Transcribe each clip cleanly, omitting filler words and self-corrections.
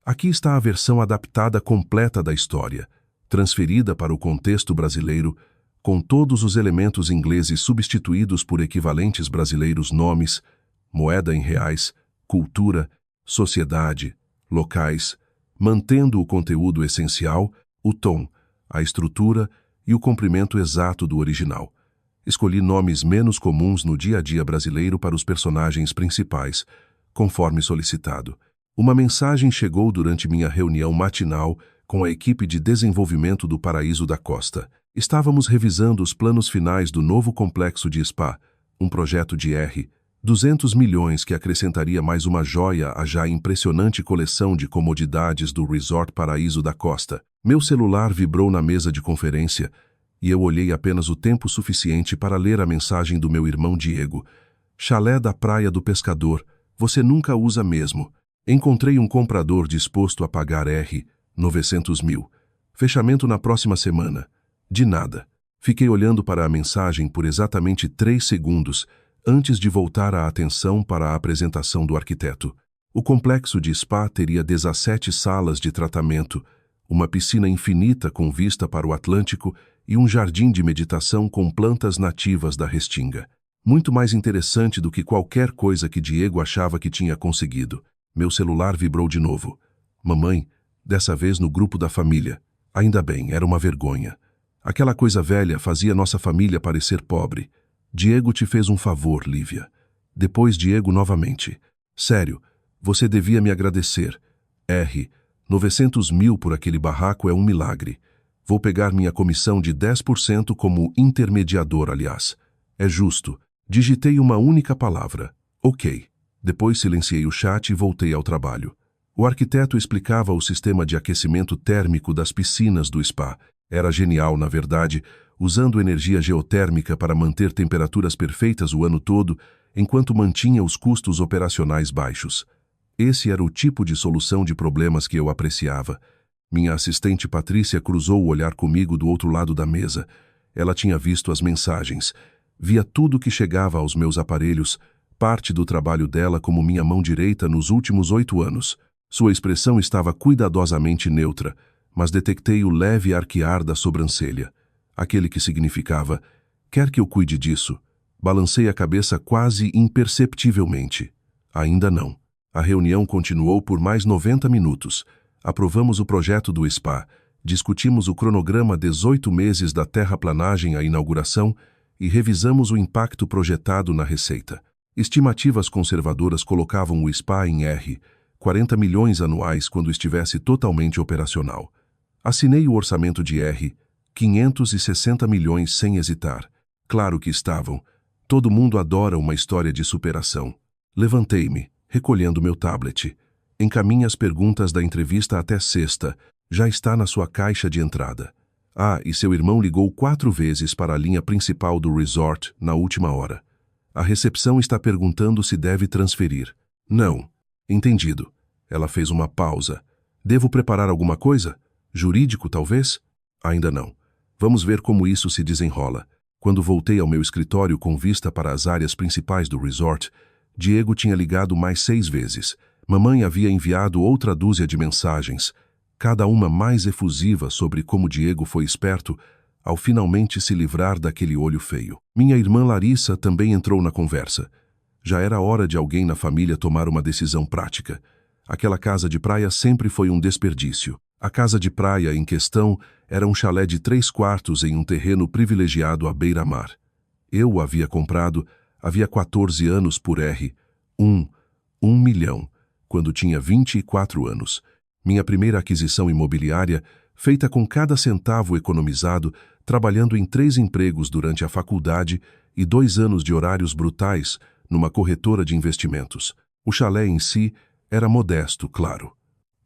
Aqui está a versão adaptada completa da história, transferida para o contexto brasileiro, com todos os elementos ingleses substituídos por equivalentes brasileiros, nomes, moeda em reais, cultura, sociedade, locais, mantendo o conteúdo essencial, o tom, a estrutura e o comprimento exato do original. Escolhi nomes menos comuns no dia a dia brasileiro para os personagens principais, conforme solicitado. Uma mensagem chegou durante minha reunião matinal com a equipe de desenvolvimento do Paraíso da Costa. Estávamos revisando os planos finais do novo complexo de spa, um projeto de R$ 200 milhões que acrescentaria mais uma joia à já impressionante coleção de comodidades do Resort Paraíso da Costa. Meu celular vibrou na mesa de conferência e eu olhei apenas o tempo suficiente para ler a mensagem do meu irmão Diego. Chalé da Praia do Pescador, você nunca usa mesmo. Encontrei um comprador disposto a pagar R$ 900 mil. Fechamento na próxima semana. De nada. Fiquei olhando para a mensagem por exatamente 3 segundos antes de voltar a atenção para a apresentação do arquiteto. O complexo de spa teria 17 salas de tratamento, uma piscina infinita com vista para o Atlântico e um jardim de meditação com plantas nativas da Restinga. Muito mais interessante do que qualquer coisa que Diego achava que tinha conseguido. Meu celular vibrou de novo. Mamãe, dessa vez no grupo da família. Ainda bem, era uma vergonha. Aquela coisa velha fazia nossa família parecer pobre. Diego te fez um favor, Lívia. Depois Diego novamente. Sério, você devia me agradecer. R. 900 mil por aquele barraco é um milagre. Vou pegar minha comissão de 10% como intermediador, aliás. É justo. Digitei uma única palavra. Ok. Depois silenciei o chat e voltei ao trabalho. O arquiteto explicava o sistema de aquecimento térmico das piscinas do spa. Era genial, na verdade, usando energia geotérmica para manter temperaturas perfeitas o ano todo, enquanto mantinha os custos operacionais baixos. Esse era o tipo de solução de problemas que eu apreciava. Minha assistente Patrícia cruzou o olhar comigo do outro lado da mesa. Ela tinha visto as mensagens. Via tudo que chegava aos meus aparelhos, parte do trabalho dela como minha mão direita nos últimos 8 anos. Sua expressão estava cuidadosamente neutra, mas detectei o leve arquear da sobrancelha. Aquele que significava, quer que eu cuide disso? Balancei a cabeça quase imperceptivelmente. Ainda não. A reunião continuou por mais 90 minutos. Aprovamos o projeto do spa, discutimos o cronograma 18 meses da terraplanagem à inauguração e revisamos o impacto projetado na receita. Estimativas conservadoras colocavam o spa em R$ 40 milhões anuais quando estivesse totalmente operacional. Assinei o orçamento de R$ 560 milhões sem hesitar. Claro que estavam. Todo mundo adora uma história de superação. Levantei-me, recolhendo meu tablet. Encaminhe as perguntas da entrevista até sexta. Já está na sua caixa de entrada. Ah, e seu irmão ligou 4 vezes para a linha principal do resort na última hora. A recepção está perguntando se deve transferir. Não. Entendido. Ela fez uma pausa. Devo preparar alguma coisa? Jurídico, talvez? Ainda não. Vamos ver como isso se desenrola. Quando voltei ao meu escritório com vista para as áreas principais do resort, Diego tinha ligado mais 6 vezes. Mamãe havia enviado outra dúzia de mensagens, cada uma mais efusiva sobre como Diego foi esperto ao finalmente se livrar daquele olho feio. Minha irmã Larissa também entrou na conversa. Já era hora de alguém na família tomar uma decisão prática. Aquela casa de praia sempre foi um desperdício. A casa de praia em questão era um chalé de 3 quartos em um terreno privilegiado à beira-mar. Eu o havia comprado havia 14 anos por R$ 1 milhão, quando tinha 24 anos. Minha primeira aquisição imobiliária, feita com cada centavo economizado, trabalhando em 3 empregos durante a faculdade e 2 anos de horários brutais numa corretora de investimentos. O chalé em si era modesto, claro.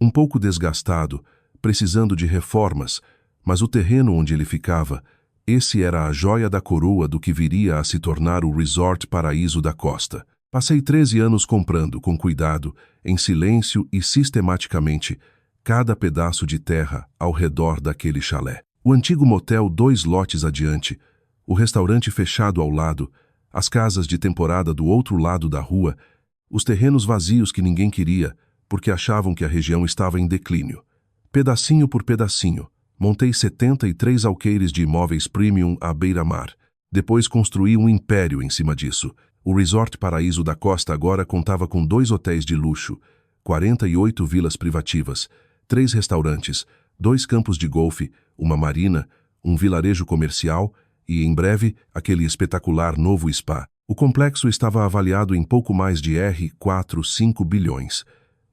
Um pouco desgastado, precisando de reformas, mas o terreno onde ele ficava, esse era a joia da coroa do que viria a se tornar o Resort Paraíso da Costa. Passei 13 anos comprando, com cuidado, em silêncio e sistematicamente, cada pedaço de terra ao redor daquele chalé. O antigo motel 2 lotes adiante, o restaurante fechado ao lado, as casas de temporada do outro lado da rua, os terrenos vazios que ninguém queria, porque achavam que a região estava em declínio. Pedacinho por pedacinho, montei 73 alqueires de imóveis premium à beira-mar. Depois construí um império em cima disso. O Resort Paraíso da Costa agora contava com 2 hotéis de luxo, 48 vilas privativas, 3 restaurantes, 2 campos de golfe, uma marina, um vilarejo comercial e, em breve, aquele espetacular novo spa. O complexo estava avaliado em pouco mais de R$ 5 bilhões.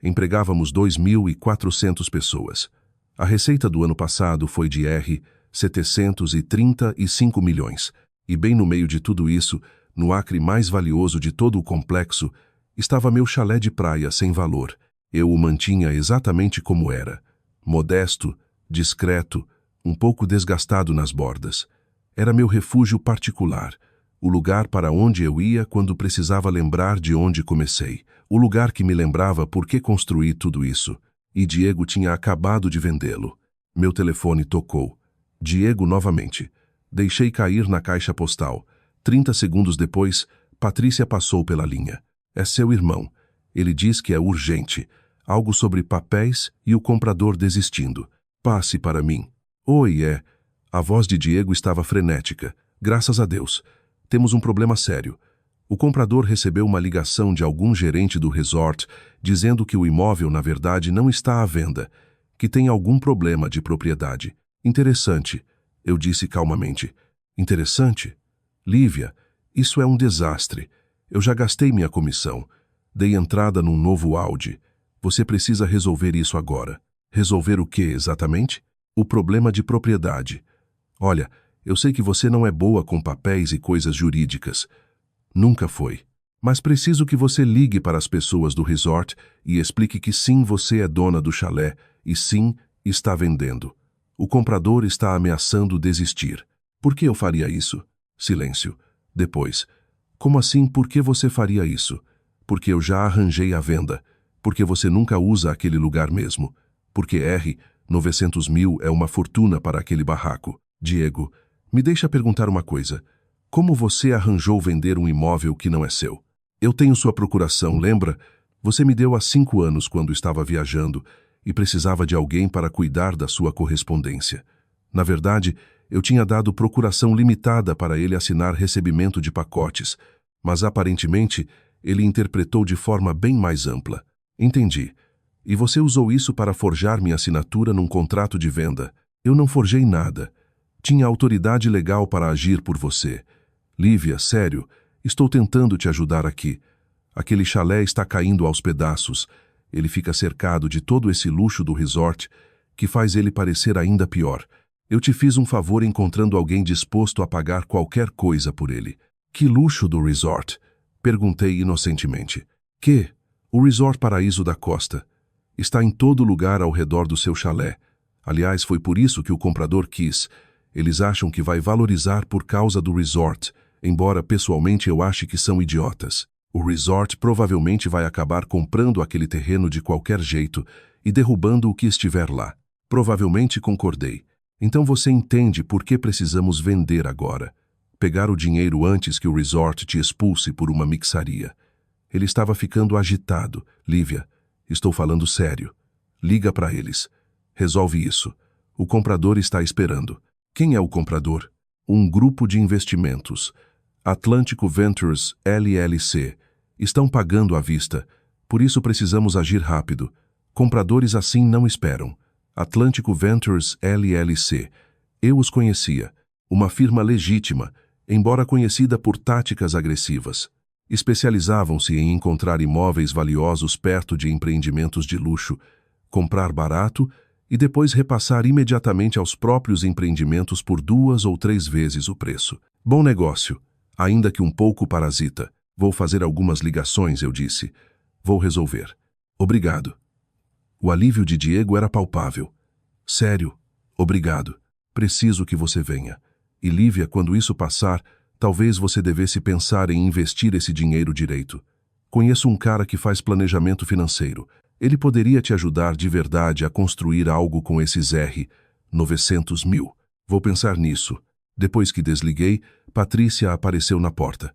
Empregávamos 2.400 pessoas. A receita do ano passado foi de R$ 735 milhões. E bem no meio de tudo isso, no acre mais valioso de todo o complexo, estava meu chalé de praia sem valor. Eu o mantinha exatamente como era. Modesto, discreto, um pouco desgastado nas bordas. Era meu refúgio particular, o lugar para onde eu ia quando precisava lembrar de onde comecei, o lugar que me lembrava por que construí tudo isso. E Diego tinha acabado de vendê-lo. Meu telefone tocou. Diego novamente. Deixei cair na caixa postal. 30 segundos depois, Patrícia passou pela linha. É seu irmão. Ele diz que é urgente. Algo sobre papéis e o comprador desistindo. Passe para mim. Oi, é. A voz de Diego estava frenética. Graças a Deus. Temos um problema sério. O comprador recebeu uma ligação de algum gerente do resort dizendo que o imóvel, na verdade, não está à venda, que tem algum problema de propriedade. Interessante, eu disse calmamente. Interessante? Lívia, isso é um desastre. Eu já gastei minha comissão. Dei entrada num novo Audi. Você precisa resolver isso agora. Resolver o que exatamente? O problema de propriedade. Olha, eu sei que você não é boa com papéis e coisas jurídicas. Nunca foi. Mas preciso que você ligue para as pessoas do resort e explique que sim, você é dona do chalé e sim, está vendendo. O comprador está ameaçando desistir. Por que eu faria isso? Silêncio. Depois. Como assim, por que você faria isso? Porque eu já arranjei a venda. Porque você nunca usa aquele lugar mesmo. Porque R$ 900 mil é uma fortuna para aquele barraco. Diego, me deixa perguntar uma coisa. Como você arranjou vender um imóvel que não é seu? Eu tenho sua procuração, lembra? Você me deu há 5 anos quando estava viajando e precisava de alguém para cuidar da sua correspondência. Na verdade, eu tinha dado procuração limitada para ele assinar recebimento de pacotes, mas aparentemente ele interpretou de forma bem mais ampla. Entendi. E você usou isso para forjar minha assinatura num contrato de venda. Eu não forjei nada. Tinha autoridade legal para agir por você. Lívia, sério, estou tentando te ajudar aqui. Aquele chalé está caindo aos pedaços. Ele fica cercado de todo esse luxo do resort, que faz ele parecer ainda pior. Eu te fiz um favor encontrando alguém disposto a pagar qualquer coisa por ele. Que luxo do resort? Perguntei inocentemente. Que? O Resort Paraíso da Costa. Está em todo lugar ao redor do seu chalé. Aliás, foi por isso que o comprador quis. Eles acham que vai valorizar por causa do resort, embora pessoalmente eu ache que são idiotas. O resort provavelmente vai acabar comprando aquele terreno de qualquer jeito e derrubando o que estiver lá. Provavelmente concordei. Então você entende por que precisamos vender agora. Pegar o dinheiro antes que o resort te expulse por uma mixaria. Ele estava ficando agitado. Lívia, estou falando sério. Liga para eles. Resolve isso. O comprador está esperando. Quem é o comprador? Um grupo de investimentos. Atlântico Ventures LLC. Estão pagando à vista. Por isso precisamos agir rápido. Compradores assim não esperam. Atlântico Ventures LLC. Eu os conhecia. Uma firma legítima, embora conhecida por táticas agressivas. Especializavam-se em encontrar imóveis valiosos perto de empreendimentos de luxo, comprar barato e depois repassar imediatamente aos próprios empreendimentos por 2 ou 3 vezes o preço. Bom negócio, ainda que um pouco parasita. Vou fazer algumas ligações, eu disse. Vou resolver. Obrigado. O alívio de Diego era palpável. Sério, obrigado. Preciso que você venha. E Lívia, quando isso passar, talvez você devesse pensar em investir esse dinheiro direito. Conheço um cara que faz planejamento financeiro. Ele poderia te ajudar de verdade a construir algo com esses R$ 900 mil. Vou pensar nisso. Depois que desliguei, Patrícia apareceu na porta.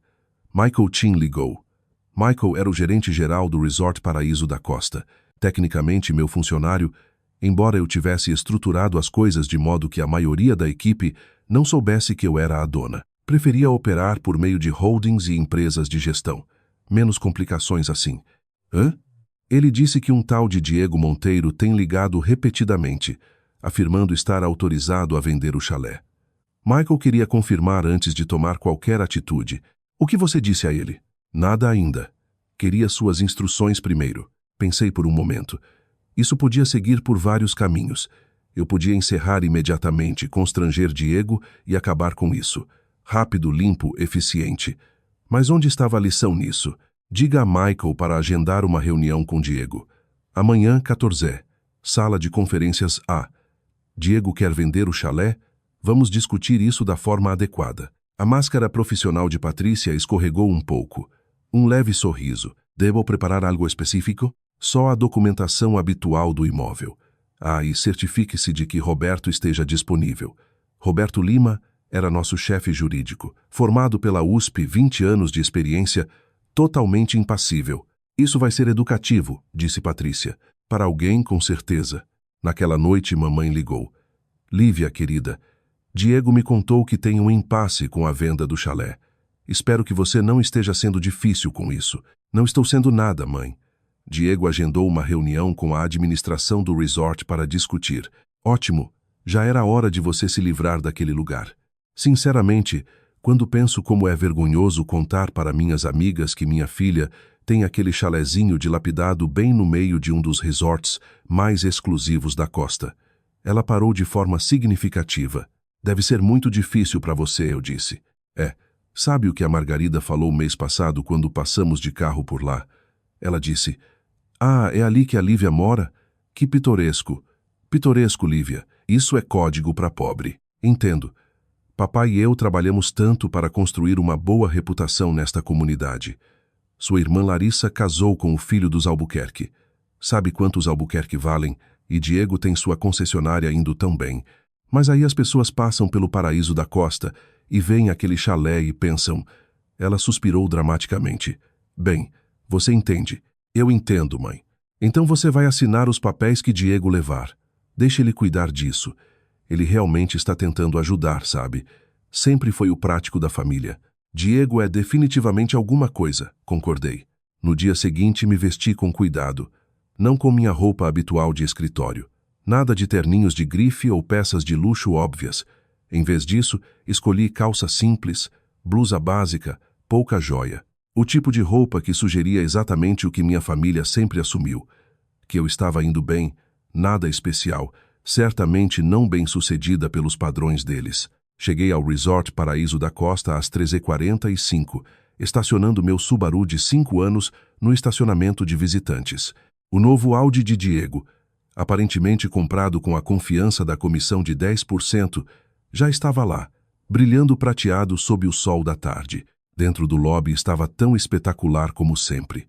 Michael Chin ligou. Michael era o gerente-geral do Resort Paraíso da Costa. Tecnicamente, meu funcionário, embora eu tivesse estruturado as coisas de modo que a maioria da equipe não soubesse que eu era a dona. Preferia operar por meio de holdings e empresas de gestão. Menos complicações assim. Hã? Ele disse que um tal de Diego Monteiro tem ligado repetidamente, afirmando estar autorizado a vender o chalé. Michael queria confirmar antes de tomar qualquer atitude. O que você disse a ele? Nada ainda. Queria suas instruções primeiro. Pensei por um momento. Isso podia seguir por vários caminhos. Eu podia encerrar imediatamente, constranger Diego e acabar com isso. Rápido, limpo, eficiente. Mas onde estava a lição nisso? Diga a Michael para agendar uma reunião com Diego. Amanhã, 14. Sala de conferências A. Diego quer vender o chalé? Vamos discutir isso da forma adequada. A máscara profissional de Patrícia escorregou um pouco. Um leve sorriso. Devo preparar algo específico? Só a documentação habitual do imóvel. E certifique-se de que Roberto esteja disponível. Roberto Lima era nosso chefe jurídico, formado pela USP, 20 anos de experiência, totalmente impassível. Isso vai ser educativo, disse Patrícia. Para alguém, com certeza. Naquela noite, mamãe ligou. Lívia, querida, Diego me contou que tem um impasse com a venda do chalé. Espero que você não esteja sendo difícil com isso. Não estou sendo nada, mãe. Diego agendou uma reunião com a administração do resort para discutir. Ótimo, já era hora de você se livrar daquele lugar. Sinceramente, quando penso como é vergonhoso contar para minhas amigas que minha filha tem aquele chalezinho dilapidado bem no meio de um dos resorts mais exclusivos da costa. Ela parou de forma significativa. Deve ser muito difícil para você, eu disse. Sabe o que a Margarida falou mês passado quando passamos de carro por lá? Ela disse, é ali que a Lívia mora? Que pitoresco. Pitoresco, Lívia. Isso é código para pobre. Entendo. Papai e eu trabalhamos tanto para construir uma boa reputação nesta comunidade. Sua irmã Larissa casou com o filho dos Albuquerque. Sabe quantos Albuquerque valem? E Diego tem sua concessionária indo tão bem. Mas aí as pessoas passam pelo paraíso da costa e veem aquele chalé e pensam... Ela suspirou dramaticamente. Bem, você entende. Eu entendo, mãe. Então você vai assinar os papéis que Diego levar. Deixe ele cuidar disso. Ele realmente está tentando ajudar, sabe? Sempre foi o prático da família. Diego é definitivamente alguma coisa, concordei. No dia seguinte me vesti com cuidado. Não com minha roupa habitual de escritório. Nada de terninhos de grife ou peças de luxo óbvias. Em vez disso, escolhi calça simples, blusa básica, pouca joia. O tipo de roupa que sugeria exatamente o que minha família sempre assumiu. Que eu estava indo bem, nada especial, certamente não bem-sucedida pelos padrões deles. Cheguei ao Resort Paraíso da Costa às 13h45, estacionando meu Subaru de 5 anos no estacionamento de visitantes. O novo Audi de Diego, aparentemente comprado com a confiança da comissão de 10%, já estava lá, brilhando prateado sob o sol da tarde. Dentro do lobby estava tão espetacular como sempre.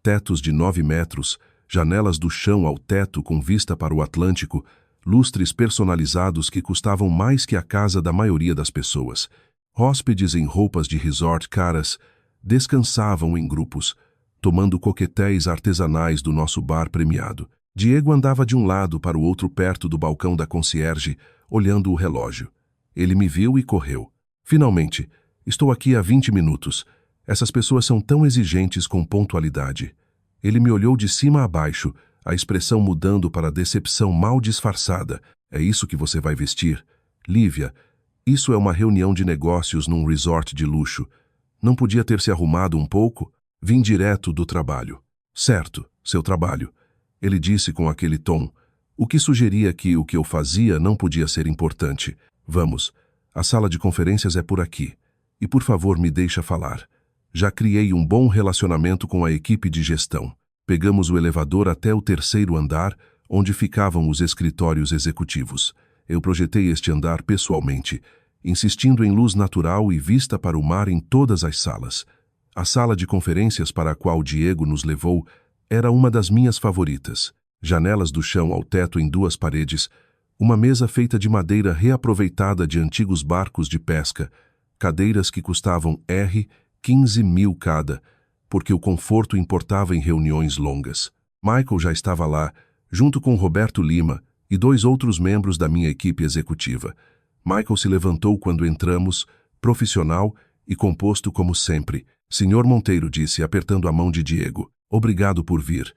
Tetos de 9 metros, janelas do chão ao teto com vista para o Atlântico, lustres personalizados que custavam mais que a casa da maioria das pessoas. Hóspedes em roupas de resort caras descansavam em grupos, tomando coquetéis artesanais do nosso bar premiado. Diego andava de um lado para o outro perto do balcão da concierge, olhando o relógio. Ele me viu e correu. Finalmente, estou aqui há 20 minutos. Essas pessoas são tão exigentes com pontualidade. Ele me olhou de cima a baixo, a expressão mudando para decepção mal disfarçada. É isso que você vai vestir? Lívia, isso é uma reunião de negócios num resort de luxo. Não podia ter se arrumado um pouco? Vim direto do trabalho. Certo, seu trabalho. Ele disse com aquele tom, o que sugeria que o que eu fazia não podia ser importante. Vamos, a sala de conferências é por aqui. E por favor me deixa falar. Já criei um bom relacionamento com a equipe de gestão. Pegamos o elevador até o 3º andar, onde ficavam os escritórios executivos. Eu projetei este andar pessoalmente, insistindo em luz natural e vista para o mar em todas as salas. A sala de conferências para a qual Diego nos levou era uma das minhas favoritas. Janelas do chão ao teto em 2 paredes, uma mesa feita de madeira reaproveitada de antigos barcos de pesca, cadeiras que custavam 15 mil cada, porque o conforto importava em reuniões longas. Michael já estava lá, junto com Roberto Lima e 2 outros membros da minha equipe executiva. Michael se levantou quando entramos, profissional e composto como sempre. Senhor Monteiro, disse, apertando a mão de Diego. Obrigado por vir.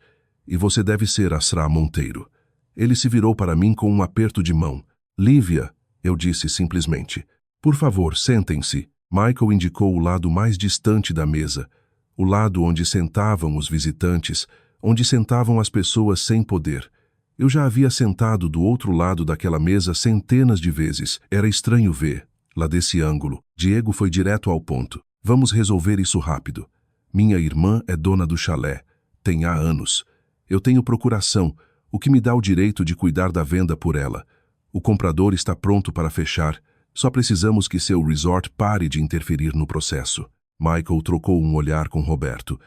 E você deve ser Asra Monteiro. Ele se virou para mim com um aperto de mão. Lívia, eu disse simplesmente. Por favor, sentem-se. Michael indicou o lado mais distante da mesa, o lado onde sentavam os visitantes, onde sentavam as pessoas sem poder. Eu já havia sentado do outro lado daquela mesa centenas de vezes. Era estranho ver, lá desse ângulo. Diego foi direto ao ponto. Vamos resolver isso rápido. Minha irmã é dona do chalé. Tem há anos. Eu tenho procuração, o que me dá o direito de cuidar da venda por ela. O comprador está pronto para fechar. Só precisamos que seu resort pare de interferir no processo. Michael trocou um olhar com Roberto.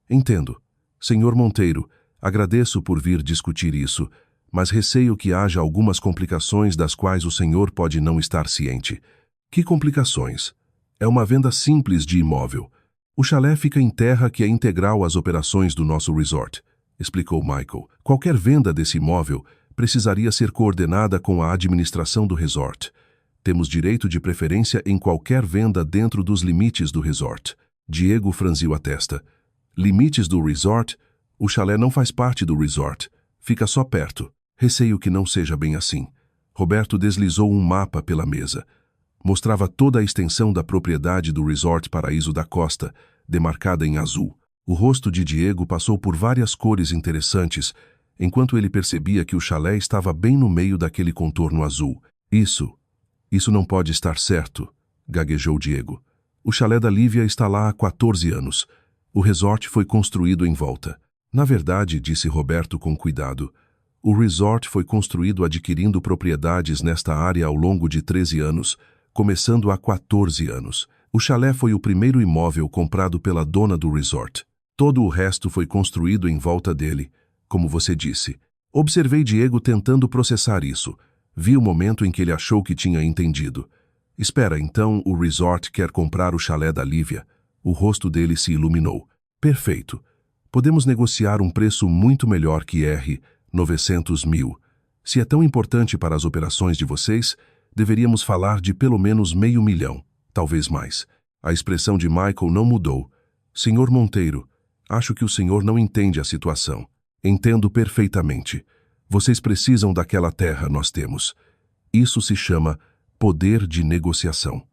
Entendo. Senhor Monteiro, agradeço por vir discutir isso, mas receio que haja algumas complicações das quais o senhor pode não estar ciente. Que complicações? É uma venda simples de imóvel. O chalé fica em terra que é integral às operações do nosso resort, explicou Michael. Qualquer venda desse imóvel precisaria ser coordenada com a administração do resort. Temos direito de preferência em qualquer venda dentro dos limites do resort. Diego franziu a testa. Limites do resort? O chalé não faz parte do resort. Fica só perto. Receio que não seja bem assim. Roberto deslizou um mapa pela mesa. Mostrava toda a extensão da propriedade do Resort Paraíso da Costa, demarcada em azul. O rosto de Diego passou por várias cores interessantes, enquanto ele percebia que o chalé estava bem no meio daquele contorno azul. Isso não pode estar certo, gaguejou Diego. O chalé da Lívia está lá há 14 anos. O resort foi construído em volta. Na verdade, disse Roberto com cuidado, o resort foi construído adquirindo propriedades nesta área ao longo de 13 anos, começando há 14 anos. O chalé foi o primeiro imóvel comprado pela dona do resort. Todo o resto foi construído em volta dele, como você disse. Observei Diego tentando processar isso. Vi o momento em que ele achou que tinha entendido. Espera, então o resort quer comprar o chalé da Lívia. O rosto dele se iluminou. Perfeito. Podemos negociar um preço muito melhor que R$ 900 mil. Se é tão importante para as operações de vocês, deveríamos falar de pelo menos R$500 mil, talvez mais. A expressão de Michael não mudou. Senhor Monteiro, acho que o senhor não entende a situação. Entendo perfeitamente. Vocês precisam daquela terra, nós temos. Isso se chama poder de negociação.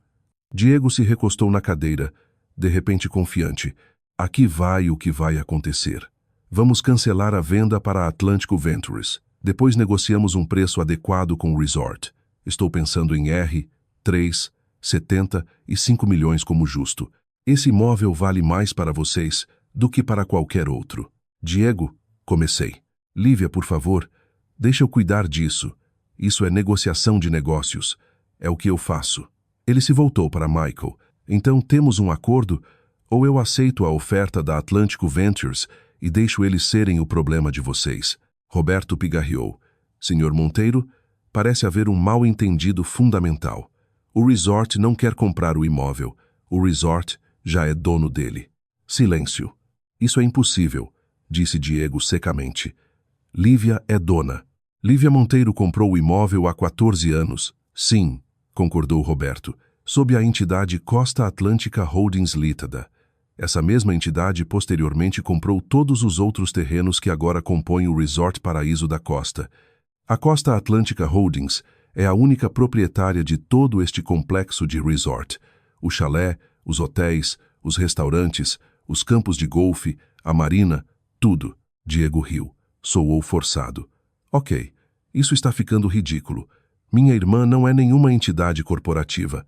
Diego se recostou na cadeira, de repente confiante. Aqui vai o que vai acontecer. Vamos cancelar a venda para a Atlântico Ventures. Depois negociamos um preço adequado com o resort. Estou pensando em R$ 3,75 milhões como justo. Esse imóvel vale mais para vocês do que para qualquer outro. Diego, comecei. Lívia, por favor, deixa eu cuidar disso. Isso é negociação de negócios. É o que eu faço. Ele se voltou para Michael. Então temos um acordo? Ou eu aceito a oferta da Atlântico Ventures e deixo eles serem o problema de vocês? Roberto pigarreou. Senhor Monteiro, parece haver um mal-entendido fundamental. O resort não quer comprar o imóvel. O resort já é dono dele. Silêncio. Isso é impossível, disse Diego secamente. Lívia é dona. Lívia Monteiro comprou o imóvel há 14 anos. Sim, concordou Roberto, sob a entidade Costa Atlântica Holdings Limitada. Essa mesma entidade posteriormente comprou todos os outros terrenos que agora compõem o Resort Paraíso da Costa. A Costa Atlântica Holdings é a única proprietária de todo este complexo de resort. O chalé, os hotéis, os restaurantes, os campos de golfe, a marina, tudo. Diego riu. Soou forçado. Ok, isso está ficando ridículo. Minha irmã não é nenhuma entidade corporativa.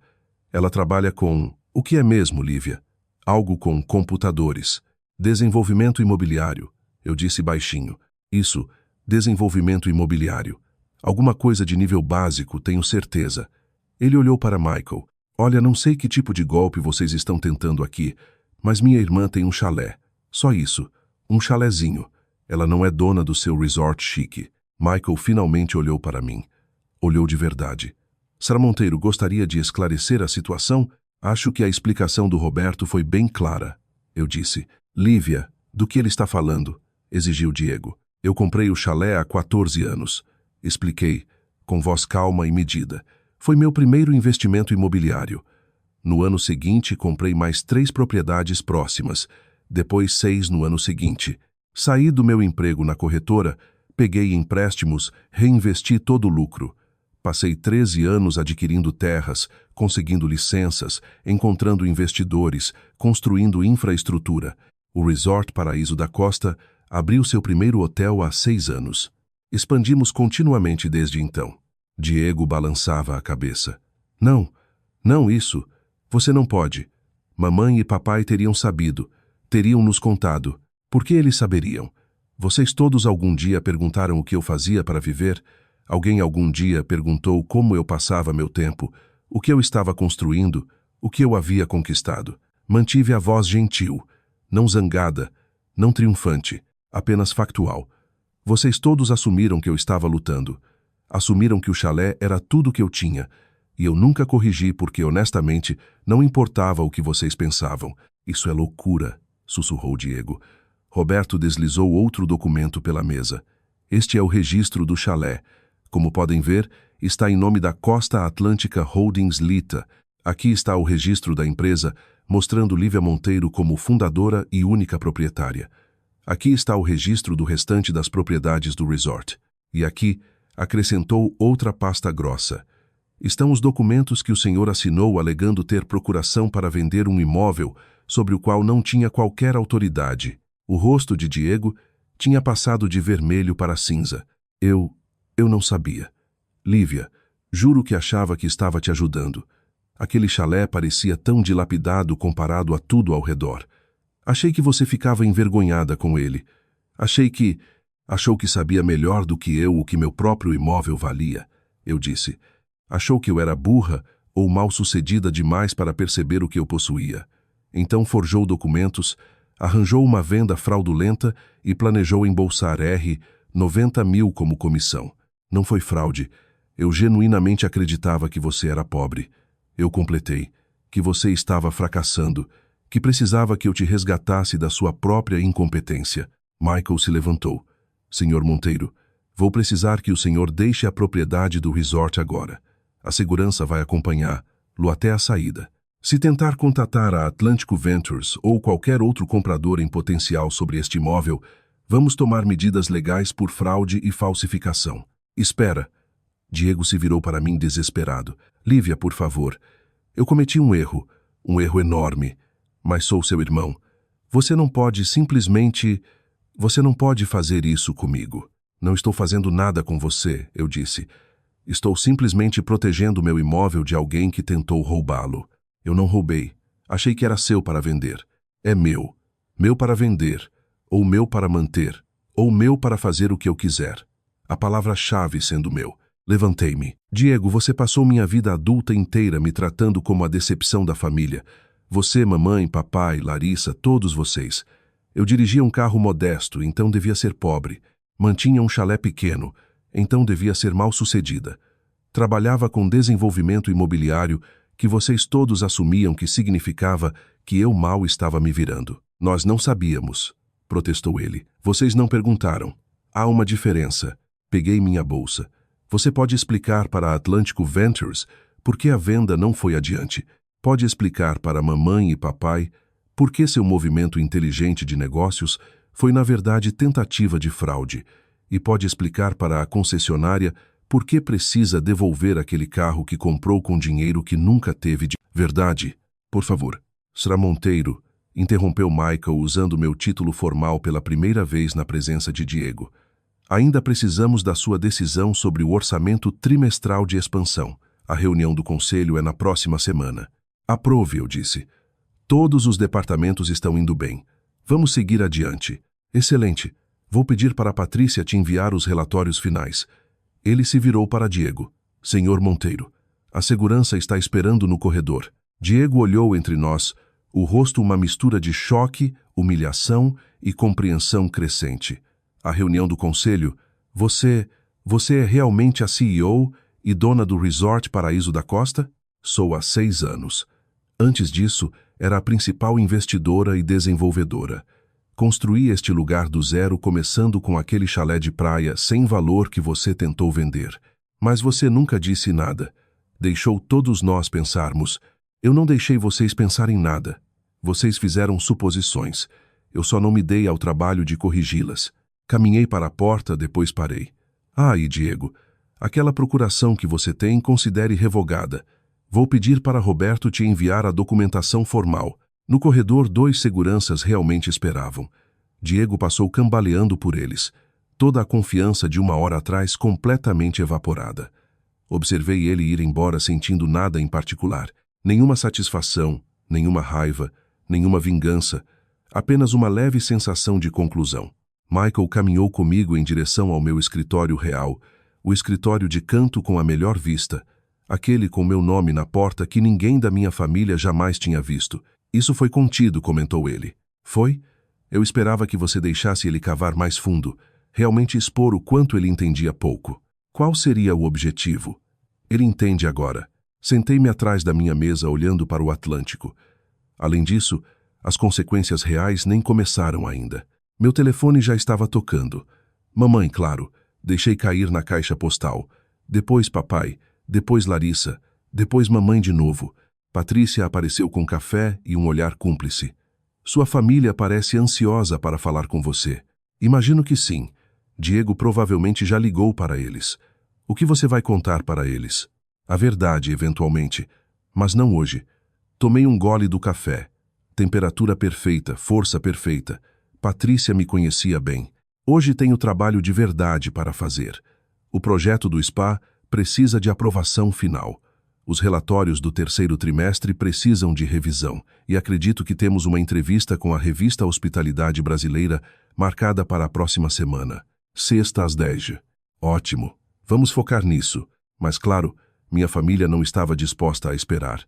Ela trabalha com... O que é mesmo, Lívia? Algo com computadores. Desenvolvimento imobiliário. Eu disse baixinho. Isso, desenvolvimento imobiliário. Alguma coisa de nível básico, tenho certeza. Ele olhou para Michael. Olha, não sei que tipo de golpe vocês estão tentando aqui, mas minha irmã tem um chalé. Só isso. Um chalézinho. Ela não é dona do seu resort chique. Michael finalmente olhou para mim. Olhou de verdade. Sra. Monteiro, gostaria de esclarecer a situação? Acho que a explicação do Roberto foi bem clara. Eu disse. Lívia, do que ele está falando? Exigiu Diego. Eu comprei o chalé há 14 anos. Expliquei, com voz calma e medida. Foi meu primeiro investimento imobiliário. No ano seguinte, comprei mais 3 propriedades próximas. Depois 6 no ano seguinte. Saí do meu emprego na corretora, peguei empréstimos, reinvesti todo o lucro. Passei 13 anos adquirindo terras, conseguindo licenças, encontrando investidores, construindo infraestrutura. O Resort Paraíso da Costa abriu seu primeiro hotel há 6 anos. Expandimos continuamente desde então. Diego balançava a cabeça. Não, não isso. Você não pode. Mamãe e papai teriam sabido. Teriam nos contado. Por que eles saberiam? Vocês todos algum dia perguntaram o que eu fazia para viver? Alguém algum dia perguntou como eu passava meu tempo, o que eu estava construindo, o que eu havia conquistado. Mantive a voz gentil, não zangada, não triunfante, apenas factual. Vocês todos assumiram que eu estava lutando. Assumiram que o chalé era tudo o que eu tinha, e eu nunca corrigi porque, honestamente, não importava o que vocês pensavam. Isso é loucura, sussurrou Diego. Roberto deslizou outro documento pela mesa. Este é o registro do chalé. Como podem ver, está em nome da Costa Atlântica Holdings Lita. Aqui está o registro da empresa, mostrando Lívia Monteiro como fundadora e única proprietária. Aqui está o registro do restante das propriedades do resort. E aqui, acrescentou outra pasta grossa. Estão os documentos que o senhor assinou alegando ter procuração para vender um imóvel sobre o qual não tinha qualquer autoridade. O rosto de Diego tinha passado de vermelho para cinza. Eu não sabia. Lívia, juro que achava que estava te ajudando. Aquele chalé parecia tão dilapidado comparado a tudo ao redor. Achei que você ficava envergonhada com ele. Achou que sabia melhor do que eu o que meu próprio imóvel valia. Eu disse. Achou que eu era burra ou mal-sucedida demais para perceber o que eu possuía. Então forjou documentos, arranjou uma venda fraudulenta e planejou embolsar 90 mil como comissão. Não foi fraude. Eu genuinamente acreditava que você era pobre. Eu completei, que você estava fracassando, que precisava que eu te resgatasse da sua própria incompetência. Michael se levantou. Senhor Monteiro, vou precisar que o senhor deixe a propriedade do resort agora. A segurança vai acompanhá-lo até a saída. Se tentar contatar a Atlântico Ventures ou qualquer outro comprador em potencial sobre este imóvel, vamos tomar medidas legais por fraude e falsificação. Espera. Diego se virou para mim desesperado. Lívia, por favor. Eu cometi um erro enorme, mas sou seu irmão. Você não pode fazer isso comigo. Não estou fazendo nada com você, eu disse. Estou simplesmente protegendo meu imóvel de alguém que tentou roubá-lo. Eu não roubei. Achei que era seu para vender. É meu. Meu para vender, ou meu para manter, ou meu para fazer o que eu quiser. A palavra-chave sendo meu. Levantei-me. Diego, você passou minha vida adulta inteira me tratando como a decepção da família. Você, mamãe, papai, Larissa, todos vocês. Eu dirigia um carro modesto, então devia ser pobre. Mantinha um chalé pequeno, então devia ser mal-sucedida. Trabalhava com desenvolvimento imobiliário, que vocês todos assumiam que significava que eu mal estava me virando. Nós não sabíamos, protestou ele. Vocês não perguntaram. Há uma diferença. Peguei minha bolsa. Você pode explicar para a Atlântico Ventures por que a venda não foi adiante. Pode explicar para mamãe e papai por que seu movimento inteligente de negócios foi na verdade tentativa de fraude. E pode explicar para a concessionária por que precisa devolver aquele carro que comprou com dinheiro que nunca teve de verdade. Por favor. Sra. Monteiro, interrompeu Michael usando meu título formal pela primeira vez na presença de Diego. Ainda precisamos da sua decisão sobre o orçamento trimestral de expansão. A reunião do conselho é na próxima semana. Aprove, eu disse. Todos os departamentos estão indo bem. Vamos seguir adiante. Excelente. Vou pedir para a Patrícia te enviar os relatórios finais. Ele se virou para Diego. Senhor Monteiro, a segurança está esperando no corredor. Diego olhou entre nós, o rosto uma mistura de choque, humilhação e compreensão crescente. A reunião do conselho, você é realmente a CEO e dona do Resort Paraíso da Costa? Sou há 6 anos. Antes disso, era a principal investidora e desenvolvedora. Construí este lugar do zero, começando com aquele chalé de praia sem valor que você tentou vender. Mas você nunca disse nada. Deixou todos nós pensarmos. Eu não deixei vocês pensarem nada. Vocês fizeram suposições. Eu só não me dei ao trabalho de corrigi-las. Caminhei para a porta, depois parei. E Diego, aquela procuração que você tem, considere revogada. Vou pedir para Roberto te enviar a documentação formal. No corredor, 2 seguranças realmente esperavam. Diego passou cambaleando por eles. Toda a confiança de uma hora atrás completamente evaporada. Observei ele ir embora sentindo nada em particular. Nenhuma satisfação, nenhuma raiva, nenhuma vingança. Apenas uma leve sensação de conclusão. Michael caminhou comigo em direção ao meu escritório real, o escritório de canto com a melhor vista, aquele com meu nome na porta que ninguém da minha família jamais tinha visto. Isso foi contido, comentou ele. Foi? Eu esperava que você deixasse ele cavar mais fundo, realmente expor o quanto ele entendia pouco. Qual seria o objetivo? Ele entende agora. Sentei-me atrás da minha mesa olhando para o Atlântico. Além disso, as consequências reais nem começaram ainda. Meu telefone já estava tocando. Mamãe, claro. Deixei cair na caixa postal. Depois papai. Depois Larissa. Depois mamãe de novo. Patrícia apareceu com café e um olhar cúmplice. Sua família parece ansiosa para falar com você. Imagino que sim. Diego provavelmente já ligou para eles. O que você vai contar para eles? A verdade, eventualmente. Mas não hoje. Tomei um gole do café. Temperatura perfeita, força perfeita. Patrícia me conhecia bem. Hoje tenho trabalho de verdade para fazer. O projeto do spa precisa de aprovação final. Os relatórios do 3º trimestre precisam de revisão e acredito que temos uma entrevista com a revista Hospitalidade Brasileira marcada para a próxima semana. Sexta às 10. Ótimo. Vamos focar nisso. Mas claro, minha família não estava disposta a esperar.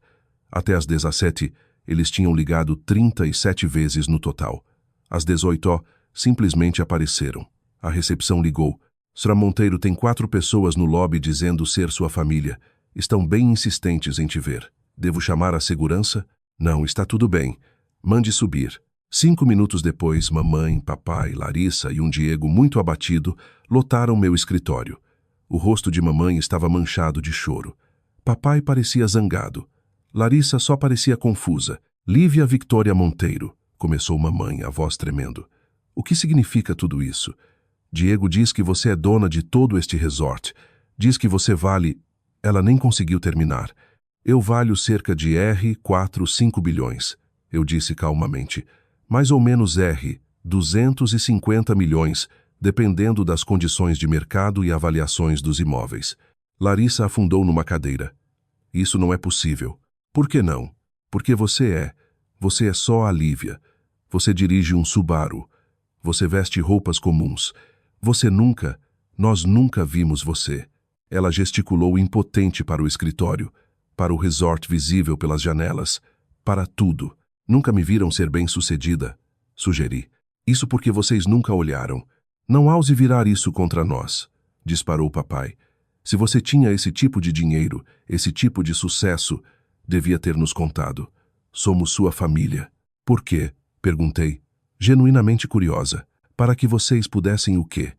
Até às 17, eles tinham ligado 37 vezes no total. Às 18, simplesmente apareceram. A recepção ligou. Sra. Monteiro tem 4 pessoas no lobby dizendo ser sua família. Estão bem insistentes em te ver. Devo chamar a segurança? Não, está tudo bem. Mande subir. 5 minutos depois, mamãe, papai, Larissa e um Diego muito abatido lotaram meu escritório. O rosto de mamãe estava manchado de choro. Papai parecia zangado. Larissa só parecia confusa. Lívia Victoria Monteiro, começou mamãe, a voz tremendo. O que significa tudo isso? Diego diz que você é dona de todo este resort. Diz que você vale... Ela nem conseguiu terminar. Eu valho cerca de R$ 5 bilhões, eu disse calmamente. Mais ou menos 250 milhões, dependendo das condições de mercado e avaliações dos imóveis. Larissa afundou numa cadeira. Isso não é possível. Por que não? Porque você é só a Lívia. Você dirige um Subaru. Você veste roupas comuns. Nós nunca vimos você. Ela gesticulou impotente para o escritório, para o resort visível pelas janelas, para tudo. Nunca me viram ser bem-sucedida, sugeri. Isso porque vocês nunca olharam. Não ouse virar isso contra nós, disparou papai. Se você tinha esse tipo de dinheiro, esse tipo de sucesso, devia ter nos contado. Somos sua família. Por quê? Perguntei, genuinamente curiosa. Para que vocês pudessem o quê?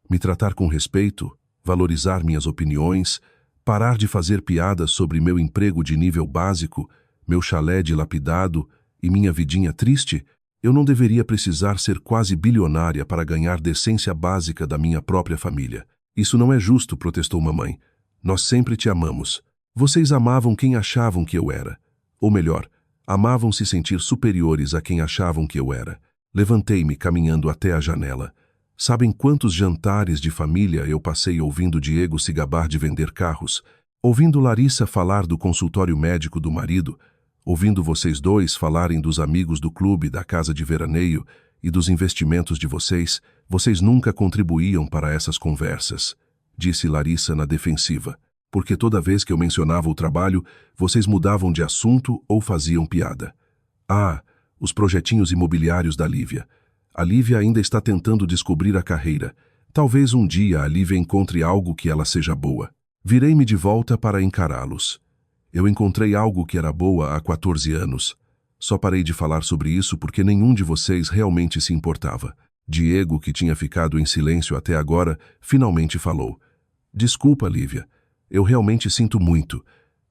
Me tratar com respeito? Valorizar minhas opiniões, parar de fazer piadas sobre meu emprego de nível básico, meu chalé dilapidado e minha vidinha triste? Eu não deveria precisar ser quase bilionária para ganhar decência básica da minha própria família. Isso não é justo, protestou mamãe. Nós sempre te amamos. Vocês amavam quem achavam que eu era. Ou melhor, amavam se sentir superiores a quem achavam que eu era. Levantei-me caminhando até a janela. Sabem quantos jantares de família eu passei ouvindo Diego se gabar de vender carros, ouvindo Larissa falar do consultório médico do marido, ouvindo vocês dois falarem dos amigos do clube, da casa de veraneio e dos investimentos de vocês? Vocês nunca contribuíam para essas conversas, disse Larissa na defensiva, porque toda vez que eu mencionava o trabalho, vocês mudavam de assunto ou faziam piada. Os projetinhos imobiliários da Lívia. A Lívia ainda está tentando descobrir a carreira. Talvez um dia a Lívia encontre algo que ela seja boa. Virei-me de volta para encará-los. Eu encontrei algo que era boa há 14 anos. Só parei de falar sobre isso porque nenhum de vocês realmente se importava. Diego, que tinha ficado em silêncio até agora, finalmente falou. Desculpa, Lívia. Eu realmente sinto muito.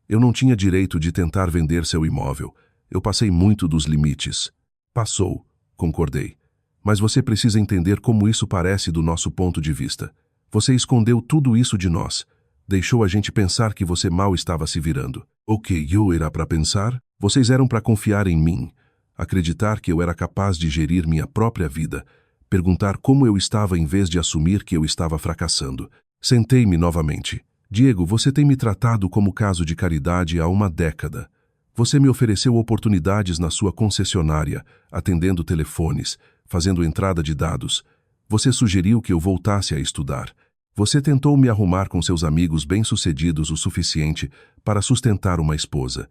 Eu não tinha direito de tentar vender seu imóvel. Eu passei muito dos limites. Passou, concordei. Mas você precisa entender como isso parece do nosso ponto de vista. Você escondeu tudo isso de nós. Deixou a gente pensar que você mal estava se virando. O que eu era para pensar? Vocês eram para confiar em mim. Acreditar que eu era capaz de gerir minha própria vida. Perguntar como eu estava em vez de assumir que eu estava fracassando. Sentei-me novamente. Diego, você tem me tratado como caso de caridade há uma década. Você me ofereceu oportunidades na sua concessionária, atendendo telefones, fazendo entrada de dados. Você sugeriu que eu voltasse a estudar. Você tentou me arrumar com seus amigos bem-sucedidos o suficiente para sustentar uma esposa.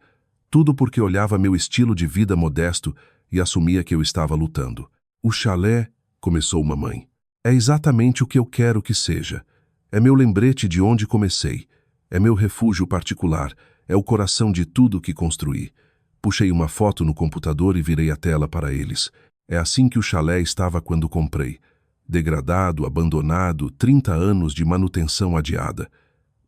Tudo porque olhava meu estilo de vida modesto e assumia que eu estava lutando. O chalé, começou mamãe. É exatamente o que eu quero que seja. É meu lembrete de onde comecei. É meu refúgio particular. É o coração de tudo que construí. Puxei uma foto no computador e virei a tela para eles. É assim que o chalé estava quando comprei. Degradado, abandonado, 30 anos de manutenção adiada.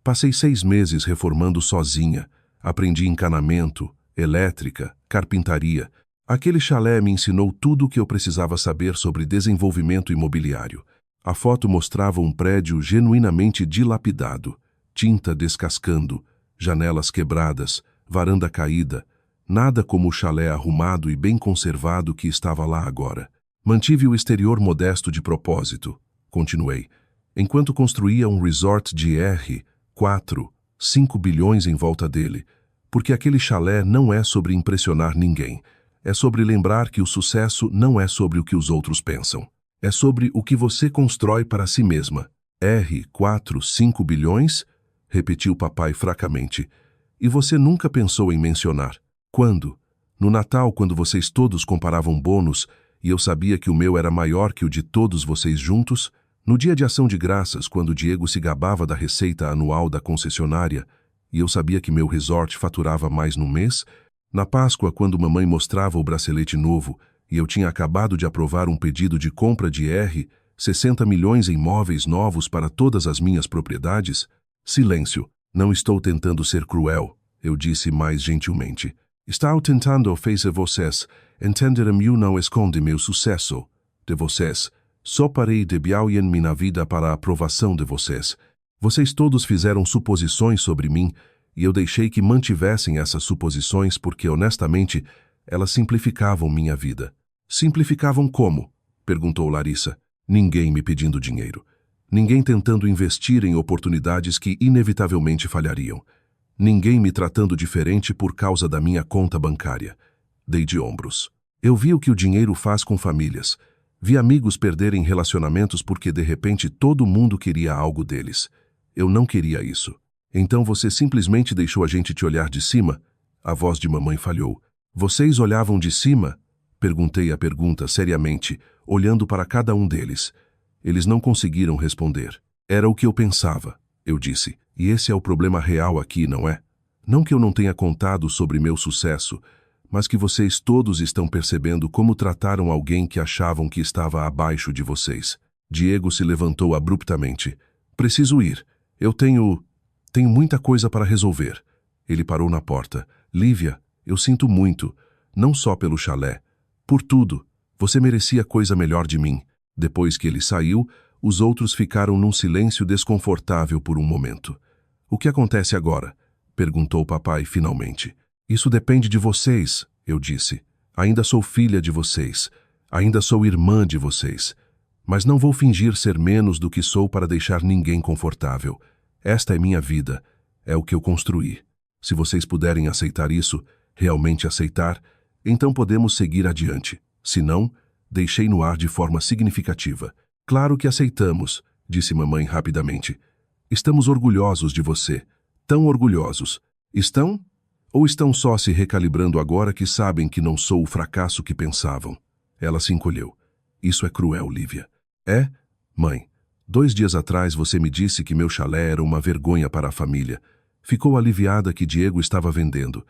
Passei 6 meses reformando sozinha. Aprendi encanamento, elétrica, carpintaria. Aquele chalé me ensinou tudo o que eu precisava saber sobre desenvolvimento imobiliário. A foto mostrava um prédio genuinamente dilapidado, tinta descascando, janelas quebradas, varanda caída, nada como o chalé arrumado e bem conservado que estava lá agora. Mantive o exterior modesto de propósito, continuei, enquanto construía um resort de 5 bilhões em volta dele, porque aquele chalé não é sobre impressionar ninguém, é sobre lembrar que o sucesso não é sobre o que os outros pensam. É sobre o que você constrói para si mesma. 5 bilhões? Repetiu papai fracamente. E você nunca pensou em mencionar. Quando? No Natal, quando vocês todos comparavam bônus e eu sabia que o meu era maior que o de todos vocês juntos? No dia de ação de graças, quando Diego se gabava da receita anual da concessionária e eu sabia que meu resort faturava mais no mês? Na Páscoa, quando mamãe mostrava o bracelete novo e eu tinha acabado de aprovar um pedido de compra de 60 milhões em móveis novos para todas as minhas propriedades? Silêncio. Não estou tentando ser cruel, eu disse mais gentilmente. Estou tentando fazer vocês entenderem eu não esconde meu sucesso de vocês. Só parei de biauem minha vida para a aprovação de vocês. Vocês todos fizeram suposições sobre mim e eu deixei que mantivessem essas suposições porque, honestamente, elas simplificavam minha vida. Simplificavam como? Perguntou Larissa. Ninguém me pedindo dinheiro. Ninguém tentando investir em oportunidades que inevitavelmente falhariam. Ninguém me tratando diferente por causa da minha conta bancária. Dei de ombros. Eu vi o que o dinheiro faz com famílias. Vi amigos perderem relacionamentos porque de repente todo mundo queria algo deles. Eu não queria isso. Então você simplesmente deixou a gente te olhar de cima? A voz de mamãe falhou. Vocês olhavam de cima? Perguntei a pergunta seriamente, olhando para cada um deles. Eles não conseguiram responder. Era o que eu pensava, eu disse. E esse é o problema real aqui, não é? Não que eu não tenha contado sobre meu sucesso, mas que vocês todos estão percebendo como trataram alguém que achavam que estava abaixo de vocês. Diego se levantou abruptamente. Preciso ir. Eu tenho muita coisa para resolver. Ele parou na porta. Lívia, eu sinto muito, não só pelo chalé. Por tudo, você merecia coisa melhor de mim. Depois que ele saiu, os outros ficaram num silêncio desconfortável por um momento. O que acontece agora? Perguntou papai finalmente. Isso depende de vocês, eu disse. Ainda sou filha de vocês. Ainda sou irmã de vocês. Mas não vou fingir ser menos do que sou para deixar ninguém confortável. Esta é minha vida. É o que eu construí. Se vocês puderem aceitar isso, realmente aceitar, então podemos seguir adiante. Se não, deixei no ar de forma significativa. Claro que aceitamos, disse mamãe rapidamente. Estamos orgulhosos de você. Tão orgulhosos. Estão? Ou estão só se recalibrando agora que sabem que não sou o fracasso que pensavam? Ela se encolheu. Isso é cruel, Lívia. É? Mãe, 2 dias atrás você me disse que meu chalé era uma vergonha para a família. Ficou aliviada que Diego estava vendendo.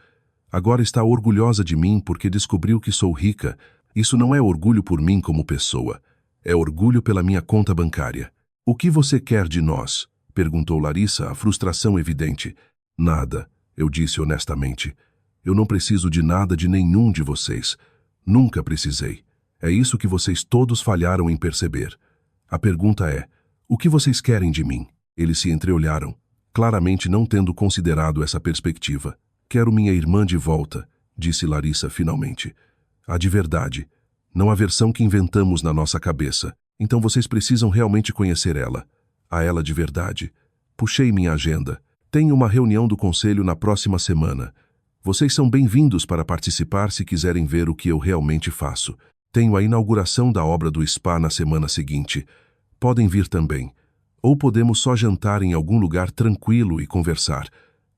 Agora está orgulhosa de mim porque descobriu que sou rica. Isso não é orgulho por mim como pessoa. É orgulho pela minha conta bancária. O que você quer de nós? Perguntou Larissa, a frustração evidente. Nada, eu disse honestamente. Eu não preciso de nada de nenhum de vocês. Nunca precisei. É isso que vocês todos falharam em perceber. A pergunta é, o que vocês querem de mim? Eles se entreolharam, claramente não tendo considerado essa perspectiva. Quero minha irmã de volta, disse Larissa finalmente. A de verdade, não a versão que inventamos na nossa cabeça. Então vocês precisam realmente conhecer ela. A ela de verdade. Puxei minha agenda. Tenho uma reunião do conselho na próxima semana. Vocês são bem-vindos para participar se quiserem ver o que eu realmente faço. Tenho a inauguração da obra do spa na semana seguinte. Podem vir também. Ou podemos só jantar em algum lugar tranquilo e conversar.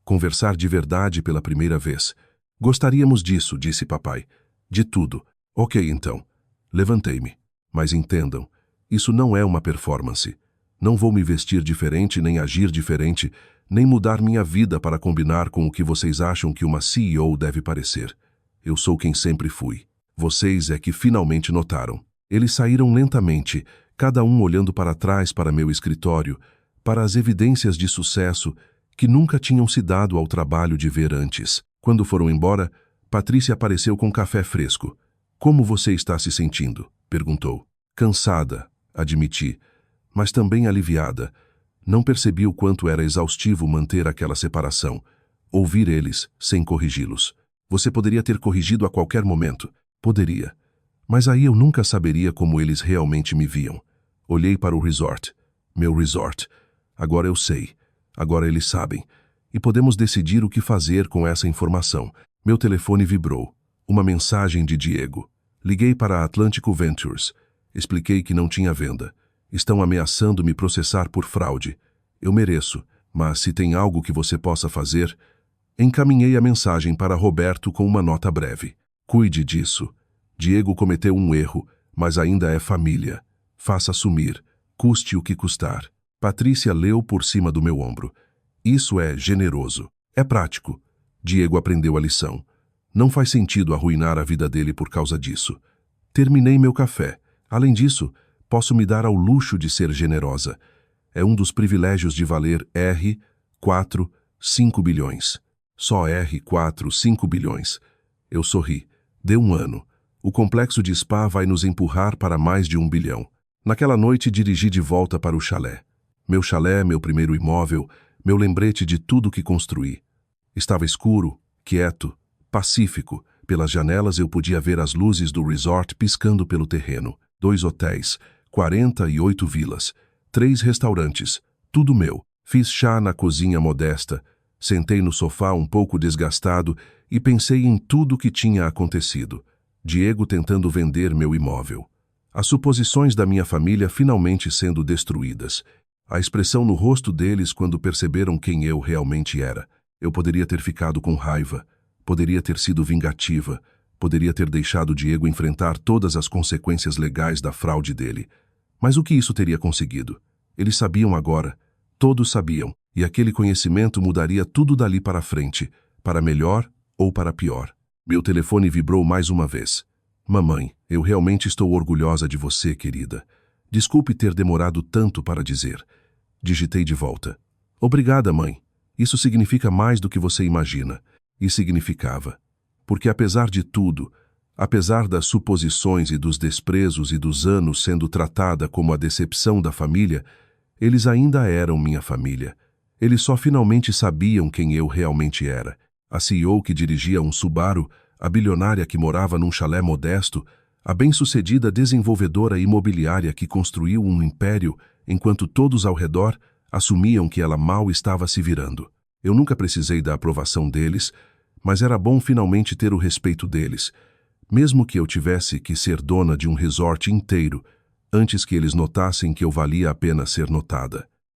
Conversar de verdade pela primeira vez. Gostaríamos disso, disse papai. De tudo. Ok, então. Levantei-me. Mas entendam, isso não é uma performance. Não vou me vestir diferente, nem agir diferente, nem mudar minha vida para combinar com o que vocês acham que uma CEO deve parecer. Eu sou quem sempre fui. Vocês é que finalmente notaram. Eles saíram lentamente, cada um olhando para trás para meu escritório, para as evidências de sucesso que nunca tinham se dado ao trabalho de ver antes. Quando foram embora, Patrícia apareceu com café fresco. Como você está se sentindo? Perguntou. Cansada, admiti, mas também aliviada. Não percebi o quanto era exaustivo manter aquela separação, ouvir eles sem corrigi-los. Você poderia ter corrigido a qualquer momento. Poderia. Mas aí eu nunca saberia como eles realmente me viam. Olhei para o resort. Meu resort. Agora eu sei. Agora eles sabem. E podemos decidir o que fazer com essa informação. Meu telefone vibrou. Uma mensagem de Diego. Liguei para a Atlântico Ventures. Expliquei que não tinha venda. Estão ameaçando me processar por fraude. Eu mereço, mas se tem algo que você possa fazer... Encaminhei a mensagem para Roberto com uma nota breve. Cuide disso. Diego cometeu um erro, mas ainda é família. Faça sumir, custe o que custar. Patrícia leu por cima do meu ombro. Isso é generoso. É prático. Diego aprendeu a lição. Não faz sentido arruinar a vida dele por causa disso. Terminei meu café. Além disso, posso me dar ao luxo de ser generosa. É um dos privilégios de valer R$ 5 bilhões. Só R$ 5 bilhões. Eu sorri. Deu um ano. O complexo de spa vai nos empurrar para mais de 1 bilhão. Naquela noite dirigi de volta para o chalé. Meu chalé, meu primeiro imóvel, meu lembrete de tudo que construí. Estava escuro, quieto, pacífico. Pelas janelas eu podia ver as luzes do resort piscando pelo terreno. 2 hotéis, 48 vilas, 3 restaurantes, tudo meu. Fiz chá na cozinha modesta, sentei no sofá um pouco desgastado e pensei em tudo o que tinha acontecido. Diego tentando vender meu imóvel. As suposições da minha família finalmente sendo destruídas. A expressão no rosto deles quando perceberam quem eu realmente era. Eu poderia ter ficado com raiva, poderia ter sido vingativa, poderia ter deixado Diego enfrentar todas as consequências legais da fraude dele. Mas o que isso teria conseguido? Eles sabiam agora, todos sabiam, e aquele conhecimento mudaria tudo dali para frente, para melhor ou para pior. Meu telefone vibrou mais uma vez. Mamãe, eu realmente estou orgulhosa de você, querida. Desculpe ter demorado tanto para dizer. Digitei de volta. Obrigada, mãe. Isso significa mais do que você imagina. E significava. Porque apesar de tudo, apesar das suposições e dos desprezos e dos anos sendo tratada como a decepção da família, eles ainda eram minha família. Eles só finalmente sabiam quem eu realmente era. A CEO que dirigia um Subaru, a bilionária que morava num chalé modesto, a bem-sucedida desenvolvedora imobiliária que construiu um império, enquanto todos ao redor assumiam que ela mal estava se virando. Eu nunca precisei da aprovação deles, mas era bom finalmente ter o respeito deles, mesmo que eu tivesse que ser dona de um resort inteiro, antes que eles notassem que eu valia a pena ser notada.